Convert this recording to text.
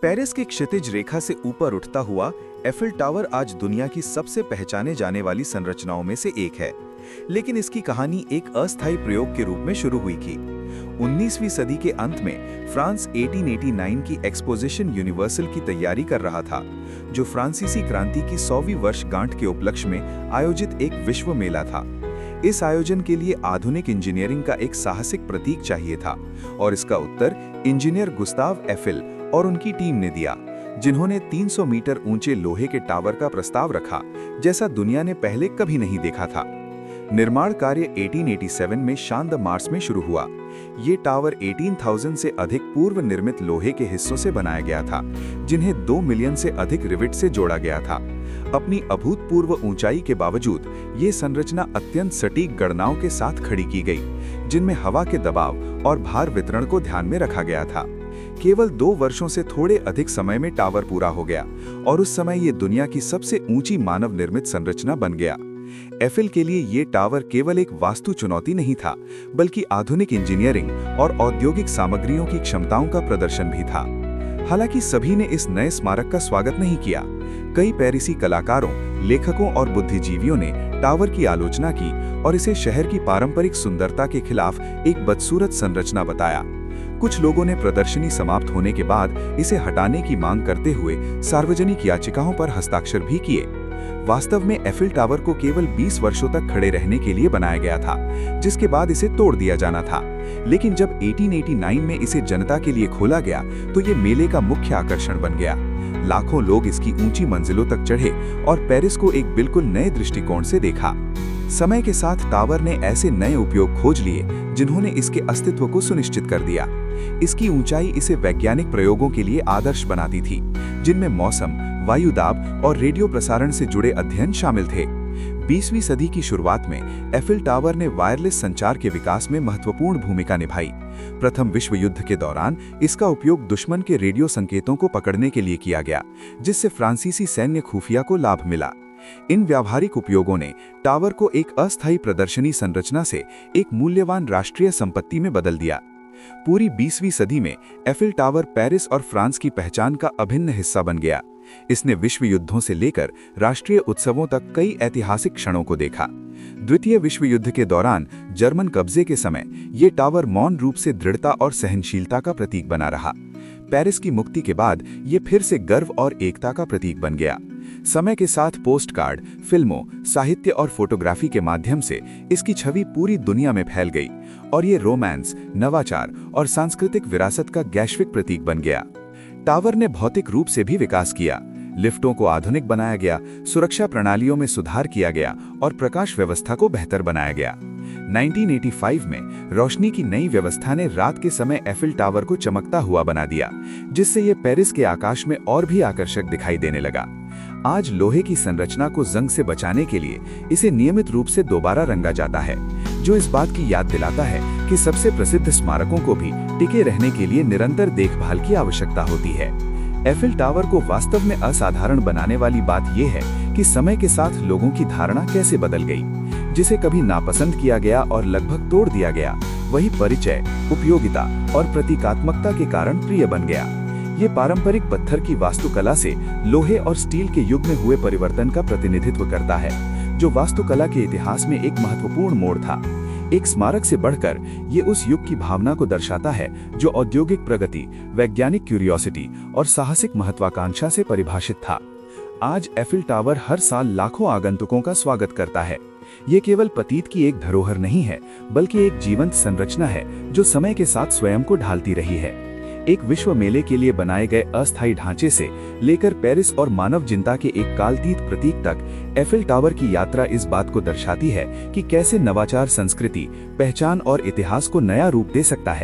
Paris की क्षितिज रेखा से ऊपर उठता हुआ एफिल टावर आज दुनिया की सबसे पहचाने जाने वाली संरचनाओं में से एक है। लेकिन इसकी कहानी एक अस्थायी प्रयोग के रूप में शुरू हुई थी। 19वीं सदी के अंत में फ्रांस 1889 की एक्सपोजिशन यूनिवर्सल की तैयारी कर रहा था, जो फ्रांसीसी क्रांति की 100वीं वर्षगांठ के उपलक्ष्य में आयोजित एक विश्व मेला था। इस आयोजन के लिए आधुनिक इंजीनियरिंग का एक साहसिक प्रतीक चाहिए था, और इसका उत्तर इंजीनियर गुस्ताव एफिल और उनकी टीम ने दिया, जिन्होंने 300 मीटर ऊंचे लोहे के टावर का प्रस्ताव रखा, जैसा दुनिया ने पहले कभी नहीं देखा था। निर्माण कार्य 1887 में शान द मार्स में शुरू हुआ। ये टावर 18,000 से अधिक पूर्व निर्मित लोहे के हिस्सों से बनाया गया था, जिन्हें 2 मिलियन से अधिक रिवेट से जोड़ा गया था। अपनी अभूतपूर्व ऊंचाई के बावजूद ये संरचना अत्यंत सटीक गणनाओं के साथ खड़ी की गई, जिनमें हवा के दबाव और भार वितरण को ध्यान में रखा गया था। केवल 2 वर्षों से थोड़े अधिक समय में टावर पूरा हो गया, और उस समय ये दुनिया की सबसे ऊंची मानव निर्मित संरचना बन गया। एफिल के लिए ये टावर केवल एक वास्तु चुनौती नहीं था, बल्कि आधुनिक इंजीनियरिंग और औद्योगिक सामग्रियों की क्षमताओं का प्रदर्शन भी था। हालांकि सभी ने इस नए स्मारक का स्वागत नहीं किया। कई पेरिसी कलाकारों, लेखकों और बुद्धिजीवियों ने टावर की आलोचना की और इसे शहर की पारंपरिक सुंदरता के खिलाफ एक बदसूरत संरचना बताया। कुछ लोगों ने प्रदर्शनी समाप्त होने के बाद इसे हटाने की मांग करते हुए सार्वजनिक याचिकाओं पर हस्ताक्षर भी किए। वास्तव में एफिल टावर को केवल 20 वर्षों तक खड़े रहने के लिए बनाया गया था, जिसके बाद इसे तोड़ दिया जाना था। लेकिन जब 1889 में इसे जनता के लिए खोला गया, तो ये मेले का मुख्य आकर्षण बन गया। लाखों लोग इसकी ऊंची मंजिलों तक चढ़े और पेरिस को एक बिल्कुल नए दृष्टिकोण से देखा। समय के साथ टावर ने ऐसे नए उपयोग खोज लिए, जिन्होंने इसके अस्तित्व को सुनिश्चित कर दिया। इसकी ऊंचाई इसे वैज्ञानिक प्रयोगों के लिए आदर्श बनाती थी, जिनमें मौसम, वायुदाब और रेडियो प्रसारण से जुड़े अध्ययन शामिल थे। 20वीं सदी की शुरुआत में एफिल टावर ने वायरलेस संचार के विकास में महत्वपूर्ण भूमिका निभाई। प्रथम विश्व युद्ध के दौरान इसका उपयोग दुश्मन के रेडियो संकेतों को पकड़ने के लिए किया गया, जिससे फ्रांसीसी सैन्य खुफिया को लाभ मिला। इन व्यावहारिक उपयोगों ने टावर को एक अस्थायी प्रदर्शनी संरचना से एक मूल्यवान राष्ट्रीय संपत्ति में बदल दिया। पूरी 20वीं सदी में एफिल टावर पेरिस और फ्रांस की पहचान का अभिन्न हिस्सा बन गया। इसने विश्व युद्धों से लेकर राष्ट्रीय उत्सवों तक कई ऐतिहासिक क्षणों को देखा। द्वितीय विश्व युद्ध के दौरान जर्मन कब्जे के समय ये टावर मौन रूप से दृढ़ता और सहनशीलता का प्रतीक बना रहा। पेरिस की मुक्ति के बाद ये फिर से गर्व और एकता का प्रतीक बन गया। समय के साथ पोस्टकार्ड, फिल्मों, साहित्य और फोटोग्राफी के माध्यम से इसकी छवि पूरी दुनिया में फैल गई, और ये रोमांस, नवाचार और सांस्कृतिक विरासत का वैश्विक प्रतीक बन गया। टावर ने भौतिक रूप से भी विकास किया। लिफ्टों को आधुनिक बनाया गया, सुरक्षा प्रणालियों में सुधार किया गया और प्रकाश व्यवस्था को बेहतर बनाया गया। 1985 में रोशनी की नई व्यवस्था ने रात के समय एफिल टावर को चमकता हुआ बना दिया, जिससे ये पेरिस के आकाश में और भी आकर्षक दिखाई देने लगा। आज लोहे की संरचना को जंग से बचाने के लिए इसे नियमित रूप से दोबारा रंगा जाता है, जो इस बात की याद दिलाता है कि सबसे प्रसिद्ध स्मारकों को भी टिके रहने के लिए निरंतर देखभाल की आवश्यकता होती है। एफिल टावर को वास्तव में असाधारण बनाने वाली बात यह है कि समय के साथ लोगों की धारणा कैसे बदल गई। जिसे कभी नापसंद किया गया और लगभग तोड़ दिया गया, वही परिचय, उपयोगिता और प्रतीकात्मकता के कारण प्रिय बन गया। ये पारंपरिक पत्थर की वास्तुकला से लोहे और स्टील के युग में हुए परिवर्तन का प्रतिनिधित्व करता है, जो वास्तुकला के इतिहास में एक महत्वपूर्ण मोड़ था। एक स्मारक से बढ़कर ये उस युग की भावना को दर्शाता है, जो औद्योगिक प्रगति, वैज्ञानिक क्यूरियोसिटी और साहसिक महत्वाकांक्षा से परिभाषित था। आज एफिल टावर हर साल लाखों आगंतुकों का स्वागत करता है। ये केवल प्रतीक की एक धरोहर नहीं है, बल्कि एक जीवंत संरचना है जो समय के साथ स्वयं को ढालती रही है। एक विश्व मेले के लिए बनाए गए अस्थायी ढांचे से लेकर पेरिस और मानव चिंता के एक कालतीत प्रतीक तक, एफिल टावर की यात्रा इस बात को दर्शाती है कि कैसे नवाचार संस्कृति, पहचान और इतिहास को नया रूप दे सकता है।